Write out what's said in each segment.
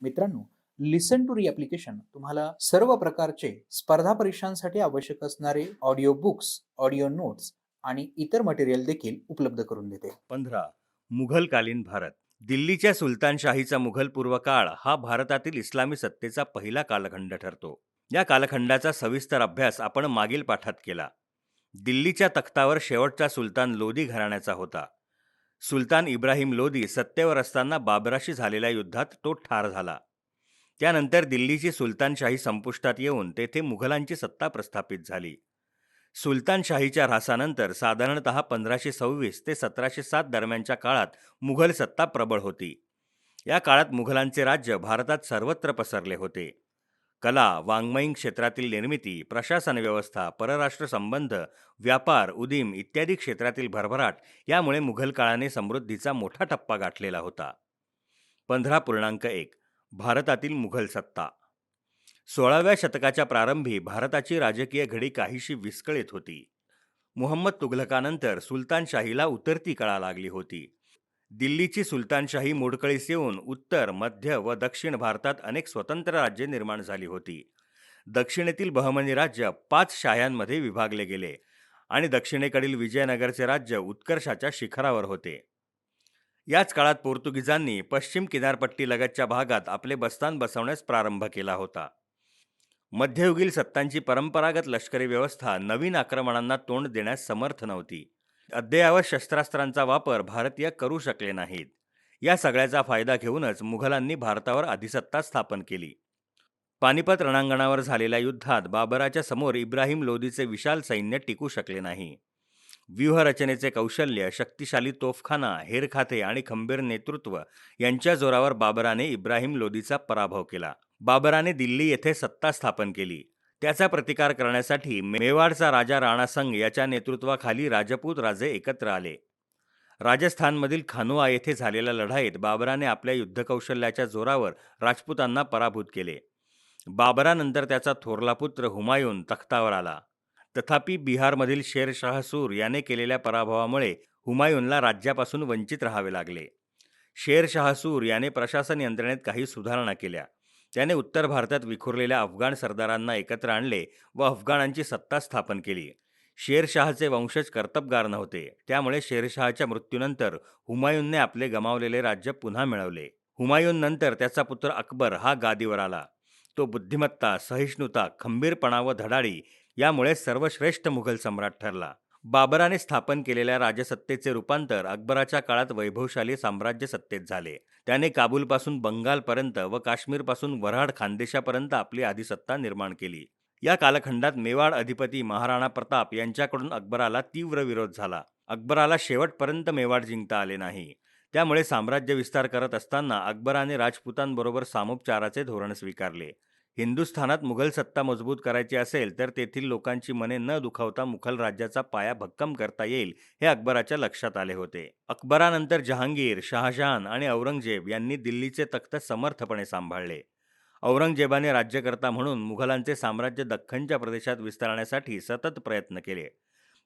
मित्रांनो, लिसन टू री ॲप्लिकेशन तुम्हाला सर्व प्रकारचे स्पर्धा परीक्षांसाठी आवश्यक असणारे ऑडिओ बुक्स, ऑडिओ नोट्स आणि इतर मटेरियल देखील उपलब्ध करून देते. 15. मुघलकालीन भारत. दिल्लीच्या सुलतानशाहीचा मुघलपूर्व काळ हा भारतातील इस्लामी सत्तेचा पहिला कालखंड ठरतो. या कालखंडाचा सविस्तर अभ्यास आपण मागील पाठात केला. दिल्लीच्या तख्तावर शेवटचा सुलतान लोदी घराण्याचा होता. सुलतान इब्राहिम लोदी सत्तेवर असताना बाबराशी झालेल्या युद्धात तो ठार झाला. त्यानंतर दिल्लीची सुलतानशाही संपुष्टात येऊन तेथे मुघलांची सत्ता प्रस्थापित झाली. सुलतानशाहीच्या ऱ्हासानंतर साधारणतः 1526 ते 1707 दरम्यानच्या काळात मुघल सत्ता प्रबळ होती. या काळात मुघलांचे राज्य भारतात सर्वत्र पसरले होते. कला, वाङ्मयीन क्षेत्रातील निर्मिती, प्रशासन व्यवस्था, परराष्ट्र संबंध, व्यापार, उदीम इत्यादी क्षेत्रातील भरभराट यामुळे मुघल काळाने समृद्धीचा मोठा टप्पा गाठलेला होता. 15.1 भारतातील मुघल सत्ता. 16व्या शतकाच्या प्रारंभी भारताची राजकीय घडी काहीशी विस्कळीत होती. मुहम्मद तुघलकानंतर सुलतानशाहीला उतरती कळा लागली होती. दिल्लीची सुलतानशाही मोडकळीस येऊन उत्तर, मध्य व दक्षिण भारतात अनेक स्वतंत्र राज्ये निर्माण झाली होती. दक्षिणेतील बहमनी राज्य 5 शाह्यांमध्ये विभागले गेले आणि दक्षिणेकडील विजयनगरचे राज्य उत्कर्षाच्या शिखरावर होते. याच काळात पोर्तुगीजांनी पश्चिम किनारपट्टीलगतच्या भागात आपले बस्तान बसवण्यास प्रारंभ केला होता. मध्ययुगील सत्तांची परंपरागत लष्करी व्यवस्था नवीन आक्रमणांना तोंड देण्यास समर्थ नव्हती. अद्ययावत शस्त्रास्त्रांचा वापर भारतीय करू शकले नाहीत. या सगळ्याचा फायदा घेऊनच मुघलांनी भारतावर अधिसत्ता स्थापन केली. पानिपत रणांगणावर झालेल्या युद्धात बाबराच्या समोर इब्राहिम लोदीचे विशाल सैन्य टिकू शकले नाही. व्यूहरचनेचे कौशल्य, शक्तिशाली तोफखाना, हेरखाते आणि खंबीर नेतृत्व यांच्या जोरावर बाबराने इब्राहिम लोदीचा पराभव केला. बाबराने दिल्ली येथे सत्ता स्थापन केली. त्याचा प्रतिकार करण्यासाठी मेवाडचा राजा राणासंग याच्या नेतृत्वाखाली राजपूत राजे एकत्र आले. राजस्थानमधील खानुआ येथे झालेल्या लढाईत बाबराने आपल्या युद्धकौशल्याच्या जोरावर राजपुतांना पराभूत केले. बाबरानंतर त्याचा थोरला पुत्र हुमायून तख्तावर आला. तथापि बिहारमधील शेरशाह सूर याने केलेल्या पराभवामुळे हुमायूनला राज्यापासून वंचित राहावे लागले. शेरशाह सूर याने प्रशासन यंत्रणेत काही सुधारणा केल्या. त्याने उत्तर भारतात विखुरलेल्या अफगाण सरदारांना एकत्र आणले व अफगाणांची सत्ता स्थापन केली. शेरशाहचे वंशज कर्तबगार नव्हते, त्यामुळे शेरशाहच्या मृत्यूनंतर हुमायूनने आपले गमावलेले राज्य पुन्हा मिळवले. हुमायून नंतर त्याचा पुत्र अकबर हा गादीवर आला. तो बुद्धिमत्ता, सहिष्णुता, खंबीरपणा व धडाडी यामुळे सर्वश्रेष्ठ मुघल सम्राट ठरला. बाबराने स्थापन केलेल्या राजसत्तेचे रूपांतर अकबराच्या काळात वैभवशाली साम्राज्य सत्तेत झाले. त्याने काबूलपासून बंगालपर्यंत व काश्मीरपासून वऱ्हाड खानदेशापर्यंत आपली अधिसत्ता निर्माण केली. या कालखंडात मेवाड अधिपती महाराणा प्रताप यांच्याकडून अकबराला तीव्र विरोध झाला. अकबराला शेवटपर्यंत मेवाड जिंकता आले नाही. त्यामुळे साम्राज्य विस्तार करत असताना अकबराने राजपुतांबरोबर सामोपचाराचे धोरण स्वीकारले. हिंदुस्थानात मुघल सत्ता मजबूत करायची असेल तर तेथील लोकांची मने न दुखावता मुघल राज्याचा पाया भक्कम करता येईल हे अकबराच्या लक्षात आले होते. अकबरानंतर जहांगीर, शहाजहान आणि औरंगजेब यांनी दिल्लीचे तख्त समर्थपणे सांभाळले. औरंगजेबाने राज्यकर्ता म्हणून मुघलांचे साम्राज्य दख्खनच्या प्रदेशात विस्तारण्यासाठी सतत प्रयत्न केले.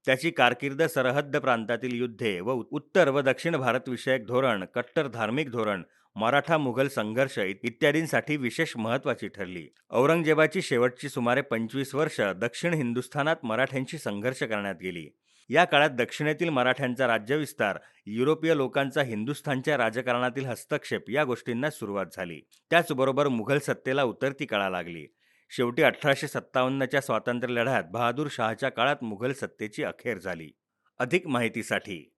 त्याची कारकीर्द सरहद्द प्रांतातील युद्धे व उत्तर व दक्षिण भारत विषयक धोरण, कट्टर धार्मिक धोरण, मराठा मुघल संघर्ष इत्यादींसाठी विशेष महत्त्वाची ठरली. औरंगजेबाची शेवटची सुमारे 25 वर्ष दक्षिण हिंदुस्थानात मराठ्यांशी संघर्ष करण्यात गेली. या काळात दक्षिणेतील मराठ्यांचा राज्यविस्तार, युरोपीय लोकांचा हिंदुस्थानच्या राजकारणातील हस्तक्षेप या गोष्टींना सुरुवात झाली. त्याचबरोबर मुघल सत्तेला उतरती कळा लागली. शेवटी 1857च्या स्वातंत्र्य लढ्यात बहादूर शहाच्या काळात मुघल सत्तेची अखेर झाली. अधिक माहितीसाठी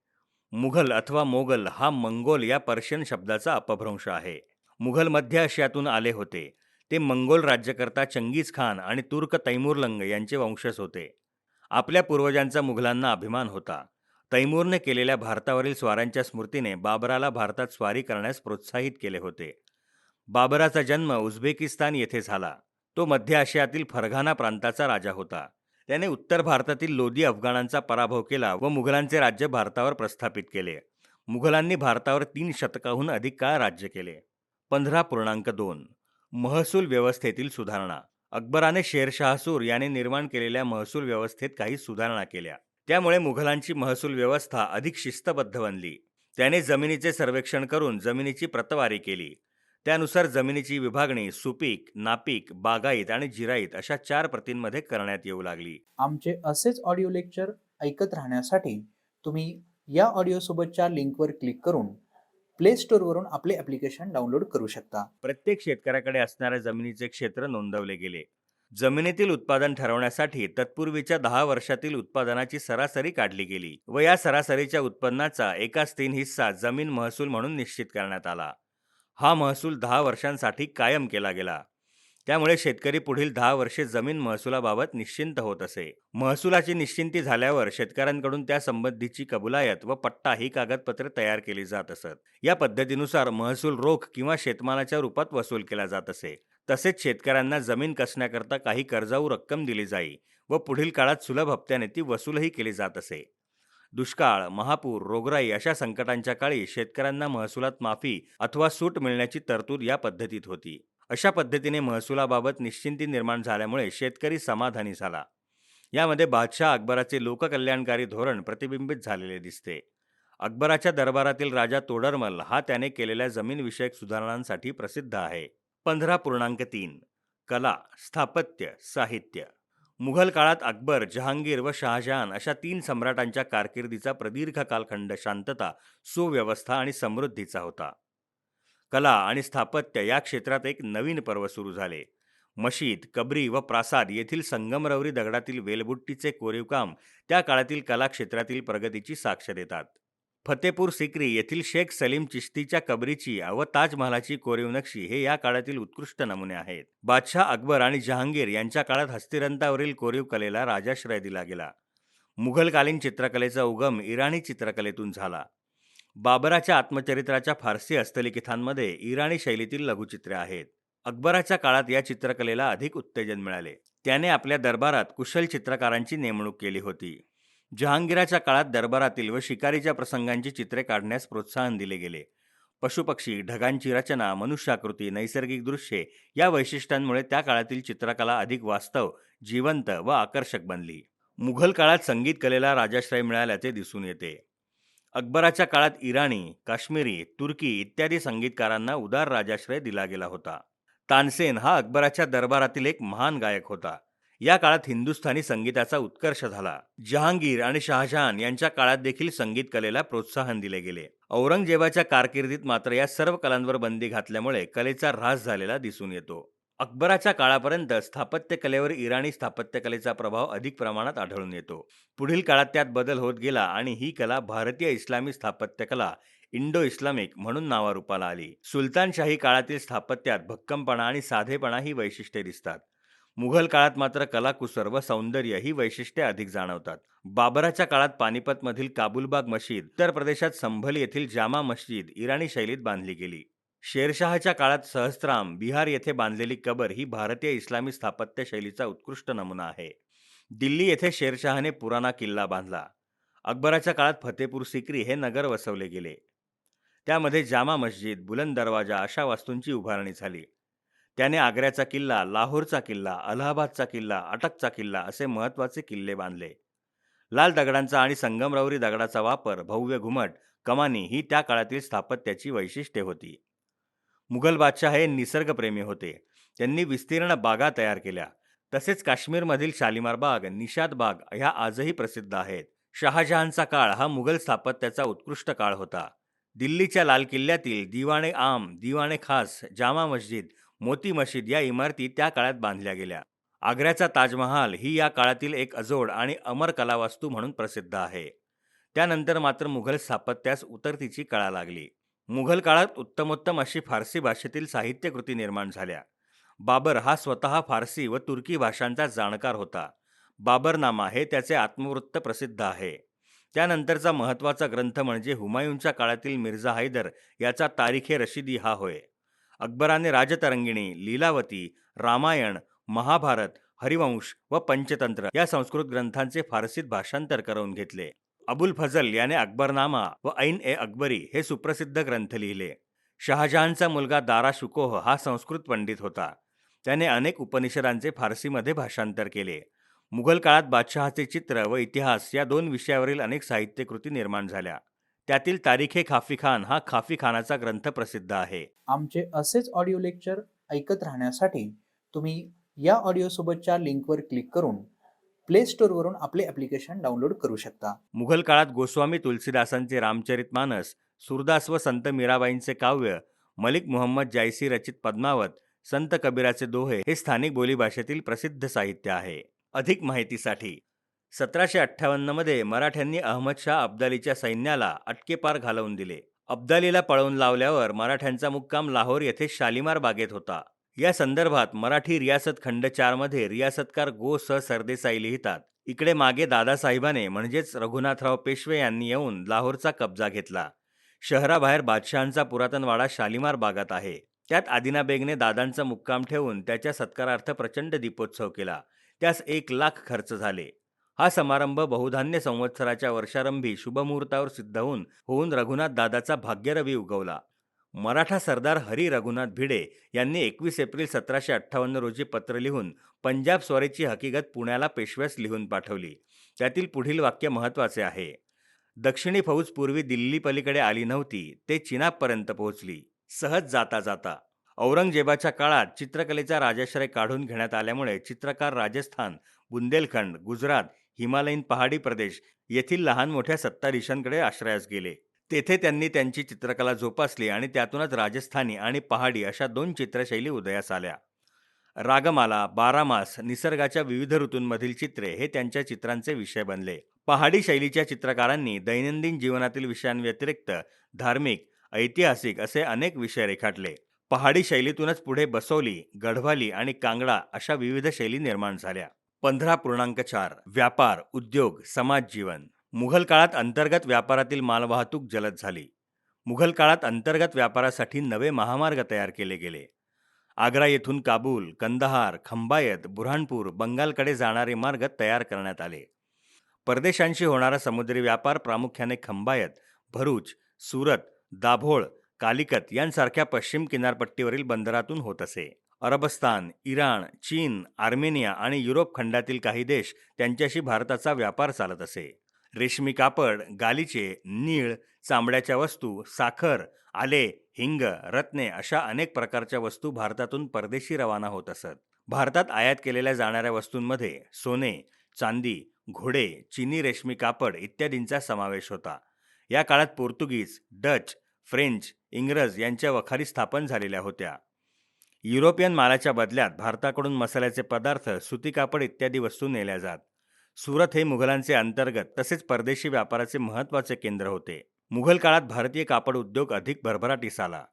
मुघल अथवा मोगल हा मंगोल या पर्शियन शब्दाचा अपभ्रंश आहे. मुघल मध्य आशियातून आले होते. ते मंगोल राज्यकर्ता चंगीज खान आणि तुर्क तैमूरलंग यांचे वंशज होते. आपल्या पूर्वजांचा मुघलांना अभिमान होता. तैमूरने केलेल्या भारतावरील स्वाऱ्यांच्या स्मृतीने बाबराला भारतात स्वारी करण्यास प्रोत्साहित केले होते. बाबराचा जन्म उझबेकिस्तान येथे झाला. तो मध्य आशियातील फरघाना प्रांताचा राजा होता. त्याने उत्तर भारतातील लोदी अफगाणांचा पराभव केला व मुघलांचे राज्य भारतावर प्रस्थापित केले. मुघलांनी भारतावर 3 शतकाहून अधिक काळ राज्य केले. 15.2 महसूल व्यवस्थेतील सुधारणा. अकबराने शेरशाह सूर याने निर्माण केलेल्या महसूल व्यवस्थेत काही सुधारणा केल्या. त्यामुळे मुघलांची महसूल व्यवस्था अधिक शिस्तबद्ध बनली. त्याने जमिनीचे सर्वेक्षण करून जमिनीची प्रतवारी केली. त्यानुसार जमिनीची विभागणी सुपीक, नापीक, बागायत आणि जिरायत अशा 4 प्रतींमध्ये करण्यात येऊ लागली. आमचे असेच ऑडिओ लेक्चर ऐकत राहण्यासाठी तुम्ही या ऑडिओसोबतच्या लिंकवर क्लिक करून प्ले स्टोअरवरून आपले ॲप्लिकेशन डाउनलोड करू शकता. प्रत्येक शेतकऱ्याकडे असणाऱ्या जमिनीचे क्षेत्र नोंदवले गेले. जमिनीतील उत्पादन ठरवण्यासाठी तत्पूर्वीच्या 10 वर्षातील उत्पादनाची सरासरी काढली गेली व या सरासरीच्या उत्पन्नाचा 1/3 हिस्सा जमीन महसूल म्हणून निश्चित करण्यात आला. हा महसूल 10 वर्षांसाठी कायम केला गेला. त्यामुळे शेतकरी पुढील 10 वर्षे जमीन महसुलाबाबत निश्चिंत होत असे. महसुलाची निश्चिंती झाल्यावर शेतकऱ्यांकडून त्या संबंधीची कबुलायत व पट्टा ही कागदपत्रे तयार केली जात असत. या पद्धतीनुसार महसूल रोख किंवा शेतमालाच्या रूपात वसूल केला जात असे. तसेच शेतकऱ्यांना जमीन कसण्याकरता काही कर्जाऊ रक्कम दिली जाई व पुढील काळात सुलभ हप्त्याने ती वसूलही केली जात असे. दुष्काळ, महापूर, रोगराई अशा संकटांच्या काळी शेतकऱ्यांना महसुलात माफी अथवा सूट मिळण्याची तरतूद या पद्धतीत होती. अशा पद्धतीने महसुलाबाबत निश्चिंती निर्माण झाल्यामुळे शेतकरी समाधानी झाला. यामध्ये बादशाह अकबराचे लोककल्याणकारी धोरण प्रतिबिंबित झालेले दिसते. अकबराच्या दरबारातील राजा तोडरमल हा त्याने केलेल्या जमीनविषयक सुधारणांसाठी प्रसिद्ध आहे. 15.3 कला, स्थापत्य, साहित्य. मुघल काळात अकबर, जहांगीर व शहाजहान अशा 3 सम्राटांच्या कारकिर्दीचा प्रदीर्घ कालखंड शांतता, सुव्यवस्था आणि समृद्धीचा होता. कला आणि स्थापत्य या क्षेत्रात एक नवीन पर्व सुरू झाले. मशीद, कबरी व प्रासाद येथील संगमरवरी दगडातील वेलबुट्टीचे कोरीवकाम त्या काळातील कला क्षेत्रातील प्रगतीची साक्ष देतात. फतेपूर सिक्री येथील शेख सलीम चिश्तीच्या कबरीची व ताजमहालाची कोरीव नक्षी हे या काळातील उत्कृष्ट नमुने आहेत. बादशाह अकबर आणि जहांगीर यांच्या काळात हस्तिरंथावरील कोरीव कलेला राजाश्रय दिला गेला. मुघलकालीन चित्रकलेचा उगम इराणी चित्रकलेतून झाला. बाबराच्या आत्मचरित्राच्या फारसी हस्तलिखितांमध्ये इराणी शैलीतील लघुचित्रे आहेत. अकबराच्या काळात या चित्रकलेला अधिक उत्तेजन मिळाले. त्याने आपल्या दरबारात कुशल चित्रकारांची नेमणूक केली होती. जहांगीराच्या काळात दरबारातील व शिकारीच्या प्रसंगांची चित्रे काढण्यास प्रोत्साहन दिले गेले. पशुपक्षी, ढगांची रचना, मनुष्याकृती, नैसर्गिक दृश्ये या वैशिष्ट्यांमुळे त्या काळातील चित्रकला अधिक वास्तव, जिवंत व आकर्षक बनली. मुघल काळात संगीत कलेला राजाश्रय मिळाल्याचे दिसून येते. अकबराच्या काळात इराणी, काश्मीरी, तुर्की इत्यादी संगीतकारांना उदार राजाश्रय दिला गेला होता. तानसेन हा अकबराच्या दरबारातील एक महान गायक होता. या काळात हिंदुस्थानी संगीताचा उत्कर्ष झाला. जहांगीर आणि शहाजहान यांच्या काळात देखील संगीत कलेला प्रोत्साहन दिले गेले. औरंगजेबाच्या कारकिर्दीत मात्र या सर्व कलांवर बंदी घातल्यामुळे कलेचा ऱ्हास झालेला दिसून येतो. अकबराच्या काळापर्यंत स्थापत्य कलेवर इराणी स्थापत्यकलेचा प्रभाव अधिक प्रमाणात आढळून येतो. पुढील काळात त्यात बदल होत गेला आणि ही कला भारतीय इस्लामी स्थापत्यकला इंडो इस्लामिक म्हणून नावारूपाला आली. सुलतानशाही काळातील स्थापत्यात भक्कमपणा आणि साधेपणा ही वैशिष्ट्ये दिसतात. मुघल काळात मात्र कलाकुसर व सौंदर्य ही वैशिष्ट्ये अधिक जाणवतात. बाबराच्या काळात पानिपतमधील काबुलबाग मशीद, उत्तर प्रदेशात संभल येथील जामा मस्जिद इराणी शैलीत बांधली गेली. शेरशहाच्या काळात सहस्त्राम, बिहार येथे बांधलेली कबर ही भारतीय इस्लामी स्थापत्य शैलीचा उत्कृष्ट नमुना आहे. दिल्ली येथे शेरशहाने पुराणा किल्ला बांधला. अकबराच्या काळात फतेपूर सिक्री हे नगर वसवले गेले. त्यामध्ये जामा मस्जिद, बुलंद दरवाजा अशा वास्तूंची उभारणी झाली. त्याने आग्र्याचा किल्ला, लाहोरचा किल्ला, अलाहाबादचा किल्ला, अटकचा किल्ला असे महत्त्वाचे किल्ले बांधले. लाल दगडांचा आणि संगमरवरी दगडाचा वापर, भव्य घुमट, कमानी ही त्या काळातील स्थापत्याची वैशिष्ट्ये होती. मुघल बादशाह हे निसर्गप्रेमी होते. त्यांनी विस्तीर्ण बागा तयार केल्या. तसेच काश्मीरमधील शालिमार बाग, निषाद बाग ह्या आजही प्रसिद्ध आहेत. शहाजहानचा काळ हा मुघल स्थापत्याचा उत्कृष्ट काळ होता. दिल्लीच्या लाल किल्ल्यातील दिवाणे आम, दिवाणे खास, जामा मस्जिद, मोती मशीद या इमारती त्या काळात बांधल्या गेल्या. आग्र्याचा ताजमहाल ही या काळातील एक अजोड आणि अमर कलावास्तू म्हणून प्रसिद्ध आहे. त्यानंतर मात्र मुघल स्थापत्यास उतरतीची कळा लागली. मुघल काळात उत्तमोत्तम अशी फारसी भाषेतील साहित्यकृती निर्माण झाल्या. बाबर हा स्वतः फारसी व तुर्की भाषांचा जाणकार होता. बाबरनामा हे त्याचे आत्मवृत्त प्रसिद्ध आहे. त्यानंतरचा महत्त्वाचा ग्रंथ म्हणजे हुमायूनच्या काळातील मिर्झा हैदर याचा तारीखे रशिदी हा होय. अकबराने राजतरंगिणी, लीलावती, रामायण, महाभारत, हरिवंश व पंचतंत्र या संस्कृत ग्रंथांचे फारसीत भाषांतर करून घेतले. अबुल फजल याने अकबरनामा व ऐन ए अकबरी हे सुप्रसिद्ध ग्रंथ लिहिले. शहाजहानचा मुलगा दारा शुकोह हा संस्कृत पंडित होता. त्याने अनेक उपनिषदांचे फारसीमध्ये भाषांतर केले. मुघल काळात बादशहाचे चित्र व इतिहास या 2 विषयावरील अनेक साहित्यकृती निर्माण झाल्या. त्यातील तारीखे खाफी खान हा खाफी खानाचा ग्रंथ प्रसिद्ध आहे. आमचे असेच ऑडिओ लेक्चर ऐकत राहण्यासाठी तुम्ही या ऑडिओसोबतच्या लिंकवर क्लिक करून प्ले स्टोअरवरून आपले ॲप्लिकेशन डाउनलोड करू शकता. मुघल काळात गोस्वामी तुलसीदासांचे रामचरितमानस, सूरदास व संत मीराबाईंचे काव्य, मलिक मुहम्मद जायसी रचित पद्मावत, संत कबीराचे दोहे हे स्थानिक बोलीभाषेतील प्रसिद्ध साहित्य आहे. अधिक माहितीसाठी 1758 मध्ये मराठ्यांनी अहमदशाह अब्दालीच्या सैन्याला अटकेपार घालवून दिले. अब्दालीला पळवून लावल्यावर मराठ्यांचा मुक्काम लाहोर येथे शालिमार बागेत होता. या संदर्भात मराठी रियासत खंड 4 मध्ये रियासतकार गो स सरदेसाई लिहितात, इकडे मागे दादासाहेबाने म्हणजेच रघुनाथराव पेशवे यांनी येऊन लाहोरचा कब्जा घेतला. शहराबाहेर बादशहांचा पुरातन वाडा शालिमार बागात आहे. त्यात आदिना बेगने दादांचा मुक्काम ठेवून त्याच्या सत्कारार्थ प्रचंड दीपोत्सव केला. त्यास 1,00,000 खर्च झाले. हा समारंभ बहुधान्य संवत्सराच्या वर्षारंभी शुभमुहूर्तावर सिद्ध होऊन रघुनाथ दादाचा भाग्यरवी उगवला. मराठा सरदार हरी रघुनाथ भिडे यांनी 21 एप्रिल 1758 रोजी पत्र लिहून पंजाब स्वारीची हकीकत पुण्याला पेशव्यास लिहून पाठवली. त्यातील पुढील वाक्य महत्त्वाचे आहे. दक्षिणी फौज पूर्वी दिल्ली पलीकडे आली नव्हती, ते चिनाबपर्यंत पोहोचली. सहज जाता जाता औरंगजेबाच्या काळात चित्रकलेचा राजाश्रय काढून घेण्यात आल्यामुळे चित्रकार राजस्थान, बुंदेलखंड, गुजरात, हिमालयीन पहाडी प्रदेश येथील लहान मोठ्या सत्ताधीशांकडे आश्रयास गेले. तेथे त्यांनी त्यांची चित्रकला जोपासली आणि त्यातूनच राजस्थानी आणि पहाडी अशा 2 चित्रशैली उदयास आल्या. रागमाला, बारामास, निसर्गाच्या विविध ऋतूंमधील चित्रे हे त्यांच्या चित्रांचे विषय बनले. पहाडी शैलीच्या चित्रकारांनी दैनंदिन जीवनातील विषयांव्यतिरिक्त धार्मिक, ऐतिहासिक असे अनेक विषय रेखाटले. पहाडी शैलीतूनच पुढे बसोली, गढवाली आणि कांगडा अशा विविध शैली निर्माण झाल्या. 15.4 व्यापार, उद्योग, समाज जीवन. मुघल काळात अंतर्गत व्यापारातील मालवाहतूक जलद झाली. मुघल काळात अंतर्गत व्यापारासाठी नवे महामार्ग तयार केले गेले. आग्रा येथून काबूल, कंदहार, खंबायत, बुऱ्हाणपूर, बंगालकडे जाणारे मार्ग तयार करण्यात आले. परदेशांशी होणारा समुद्री व्यापार प्रामुख्याने खंबायत, भरूच, सुरत, दाभोळ, कालिकत यांसारख्या पश्चिम किनारपट्टीवरील बंदरातून होत असे. अरबस्तान, इराण, चीन, आर्मेनिया आणि युरोप खंडातील काही देश त्यांच्याशी भारताचा व्यापार चालत असे. रेशमी कापड, गालिचे, नीळ, चामड्याच्या वस्तू, साखर, आले, हिंग, रत्ने अशा अनेक प्रकारच्या वस्तू भारतातून परदेशी रवाना होत असत. भारतात आयात केलेल्या जाणाऱ्या वस्तूंमध्ये सोने, चांदी, घोडे, चीनी रेशमी कापड इत्यादींचा समावेश होता. या काळात पोर्तुगीज, डच, फ्रेंच, इंग्रज यांच्या वखारी स्थापन झालेल्या होत्या. युरोपियन मालाच्या बदल्यात भारताकडून मसाल्याचे पदार्थ, सुती कापड इत्यादी वस्तू नेल्या जात. सुरत हे मुघलांचे अंतर्गत तसेच परदेशी व्यापाराचे महत्त्वाचे केंद्र होते. मुघल काळात भारतीय कापड उद्योग अधिक भरभराटीस आला.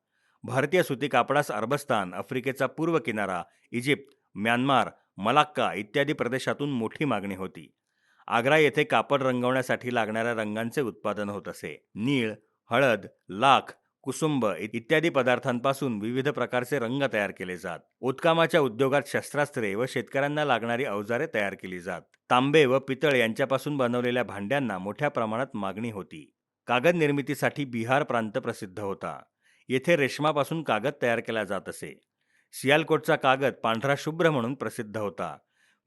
भारतीय सुती कापडास अरबस्तान, आफ्रिकेचा पूर्व किनारा, इजिप्त, म्यानमार, मलाक्का इत्यादी प्रदेशातून मोठी मागणी होती. आग्रा येथे कापड रंगवण्यासाठी लागणाऱ्या रंगांचे उत्पादन होत असे. नीळ, हळद, लाख, कुसुंब इत्यादी पदार्थांपासून विविध प्रकारचे रंग तयार केले जात. ओतकामाच्या उद्योगात शस्त्रास्त्रे व शेतकऱ्यांना लागणारी अवजारे तयार केली जात. तांबे व पितळ यांच्यापासून बनवलेल्या भांड्यांना मोठ्या प्रमाणात मागणी होती. कागद निर्मितीसाठी बिहार प्रांत प्रसिद्ध होता. येथे रेशमापासून कागद तयार केला जात असे. सियालकोटचा कागद पांढरा शुभ्र म्हणून प्रसिद्ध होता.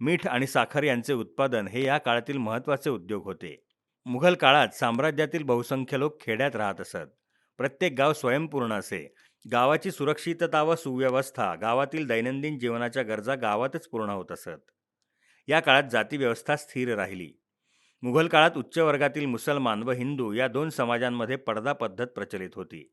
मीठ आणि साखर यांचे उत्पादन हे या काळातील महत्त्वाचे उद्योग होते. मुघल काळात साम्राज्यातील बहुसंख्य लोक खेड्यात राहत असत. प्रत्येक गाव स्वयंपूर्ण असे. गावाची सुरक्षितता व सुव्यवस्था, गावातील दैनंदिन जीवनाच्या गरजा गावातच पूर्ण होत असत. या काळात जातीव्यवस्था स्थिर राहिली. मुघल काळात उच्च वर्गातील मुसलमान व हिंदू या 2 समाजांमध्ये पडदा पद्धत प्रचलित होती.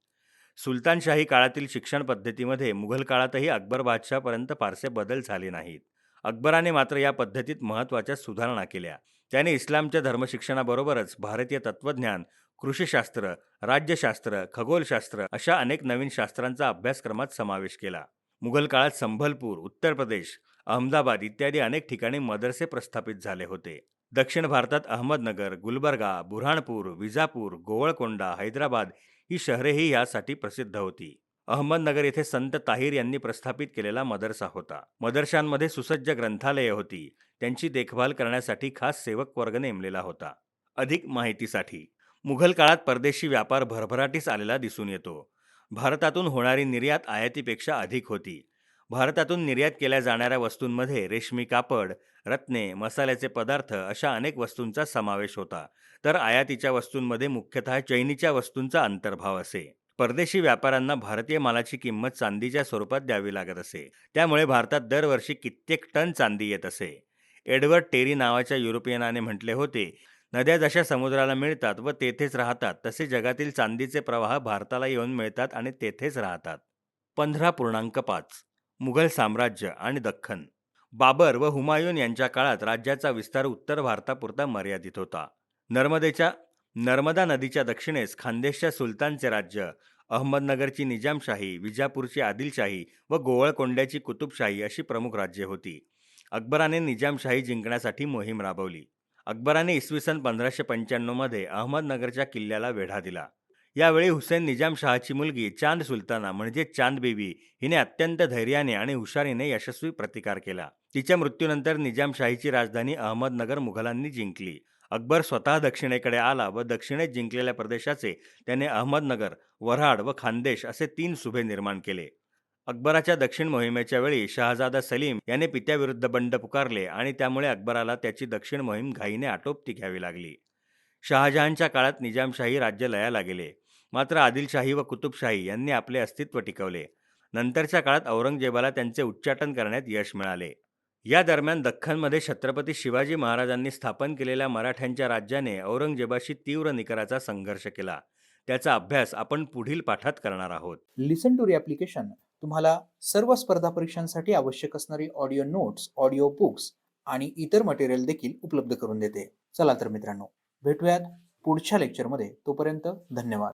सुलतानशाही काळातील शिक्षण पद्धतीमध्ये मुघल काळातही अकबर बादशहापर्यंत फारसे बदल झाले नाहीत. अकबराने मात्र या पद्धतीत महत्त्वाच्या सुधारणा केल्या. त्याने इस्लामच्या धर्मशिक्षणाबरोबरच भारतीय तत्त्वज्ञान, कृषीशास्त्र, राज्यशास्त्र, खगोलशास्त्र अशा अनेक नवीन शास्त्रांचा अभ्यासक्रमात समावेश केला. मुघल काळात संभलपूर, उत्तर प्रदेश, अहमदाबाद इत्यादी अनेक ठिकाणी मदरसे प्रस्थापित झाले होते. दक्षिण भारतात अहमदनगर, गुलबर्गा, बुऱ्हाणपूर, विजापूर, गोवळकोंडा, हैदराबाद ही शहरेही यासाठी प्रसिद्ध होती. अहमदनगर येथे संत ताहीर यांनी प्रस्थापित केलेला मदरसा होता. मदरशांमध्ये सुसज्ज ग्रंथालये होती. त्यांची देखभाल करण्यासाठी खास सेवक वर्ग नेमलेला होता. अधिक माहितीसाठी मुघल काळात परदेशी व्यापार भरभराटीस आलेला दिसून येतो. भारतातून होणारी निर्यात आयातीपेक्षा अधिक होती. भारतातून निर्यात केल्या जाणाऱ्या वस्तूंमध्ये रेशमी कापड, रत्ने, मसाल्याचे पदार्थ अशा अनेक वस्तूंचा समावेश होता. तर आयातीच्या वस्तूंमध्ये मुख्यतः चैनीच्या वस्तूंचा अंतर्भाव असे. परदेशी व्यापाऱ्यांना भारतीय मालाची किंमत चांदीच्या स्वरूपात द्यावी लागत असे. त्यामुळे भारतात दरवर्षी कित्येक टन चांदी येत असे. एडवर्ड टेरी नावाच्या युरोपियनाने म्हटले होते, नद्या जशा समुद्राला मिळतात व तेथेच राहतात, तसे जगातील चांदीचे प्रवाह भारताला येऊन मिळतात आणि तेथेच राहतात. 15.5 मुघल साम्राज्य आणि दख्खन. बाबर व हुमायून यांच्या काळात राज्याचा विस्तार उत्तर भारतापुरता मर्यादित होता. नर्मदा नदीच्या दक्षिणेस खानदेशच्या सुलतानचे राज्य, अहमदनगरची निजामशाही, विजापूरची आदिलशाही व गोवळकोंड्याची कुतुबशाही अशी प्रमुख राज्ये होती. अकबराने निजामशाही जिंकण्यासाठी मोहीम राबवली. अकबराने इसवी सन 1595 मध्ये अहमदनगरच्या किल्ल्याला वेढा दिला. यावेळी हुसेन निजामशहाची मुलगी चांद सुलताना म्हणजे चांद बीबी हिने अत्यंत धैर्याने आणि हुशारीने यशस्वी प्रतिकार केला. तिच्या मृत्यूनंतर निजामशाहीची राजधानी अहमदनगर मुघलांनी जिंकली. अकबर स्वतः दक्षिणेकडे आला व दक्षिणेत जिंकलेल्या प्रदेशाचे त्याने अहमदनगर, वऱ्हाड व खानदेश असे 3 सुभे निर्माण केले. अकबराच्या दक्षिण मोहिमेच्या वेळी शहाजादा सलीम याने पित्याविरुद्ध बंड पुकारले आणि त्यामुळे अकबराला त्याची दक्षिण मोहीम घाईने आटोपती घ्यावी लागली. शहाजहानच्या काळात निजामशाही राज्य लयाला गेले. मात्र आदिलशाही व कुतुबशाही यांनी आपले अस्तित्व टिकवले. नंतरच्या काळात औरंगजेबाला त्यांचे उच्चाटन करण्यात यश मिळाले. या दरम्यान दख्खनमध्ये छत्रपती शिवाजी महाराजांनी स्थापन केलेल्या मराठ्यांच्या राज्याने औरंगजेबाशी तीव्र निकराचा संघर्ष केला. त्याचा अभ्यास आपण पुढील पाठात करणार आहोत. लिसन टू री ॲप्लिकेशन तुम्हाला सर्व स्पर्धा परीक्षांसाठी आवश्यक असणारी ऑडिओ नोट्स, ऑडिओ बुक्स आणि इतर मटेरियल देखील उपलब्ध करून देते. चला तर मित्रांनो, भेटूयात पुढच्या लेक्चरमध्ये. तोपर्यंत धन्यवाद.